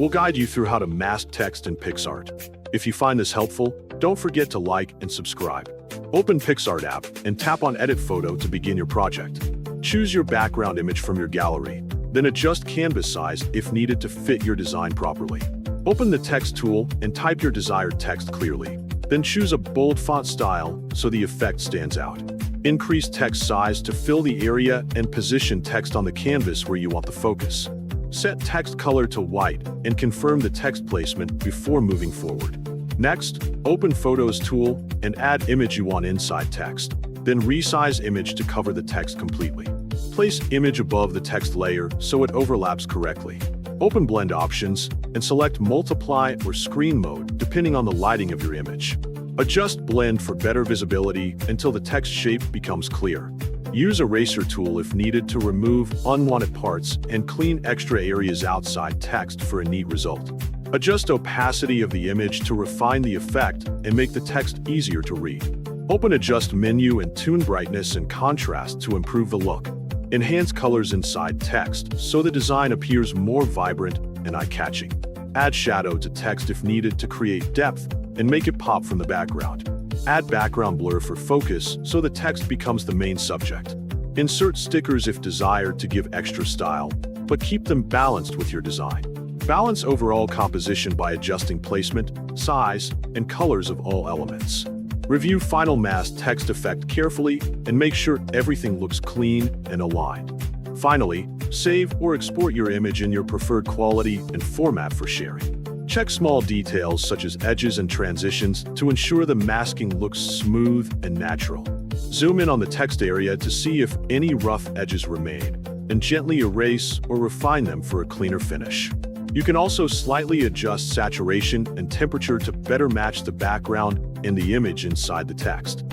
We'll guide you through how to mask text in PicsArt. If you find this helpful, don't forget to like and subscribe. Open PicsArt app and tap on Edit Photo to begin your project. Choose your background image from your gallery, then adjust canvas size if needed to fit your design properly. Open the text tool and type your desired text clearly. Then choose a bold font style so the effect stands out. Increase text size to fill the area and position text on the canvas where you want the focus. Set text color to white and confirm the text placement before moving forward. Next, open Photos tool and add image you want inside text. Then resize image to cover the text completely. Place image above the text layer so it overlaps correctly. Open Blend options and select Multiply or Screen mode depending on the lighting of your image. Adjust blend for better visibility until the text shape becomes clear. Use Eraser tool if needed to remove unwanted parts and clean extra areas outside text for a neat result. Adjust opacity of the image to refine the effect and make the text easier to read. Open Adjust menu and tune brightness and contrast to improve the look. Enhance colors inside text so the design appears more vibrant and eye-catching. Add shadow to text if needed to create depth and make it pop from the background. Add background blur for focus so the text becomes the main subject. Insert stickers if desired to give extra style, but keep them balanced with your design. Balance overall composition by adjusting placement, size, and colors of all elements. Review final mask text effect carefully and make sure everything looks clean and aligned. Finally, save or export your image in your preferred quality and format for sharing. Check small details such as edges and transitions to ensure the masking looks smooth and natural. Zoom in on the text area to see if any rough edges remain, and gently erase or refine them for a cleaner finish. You can also slightly adjust saturation and temperature to better match the background and the image inside the text.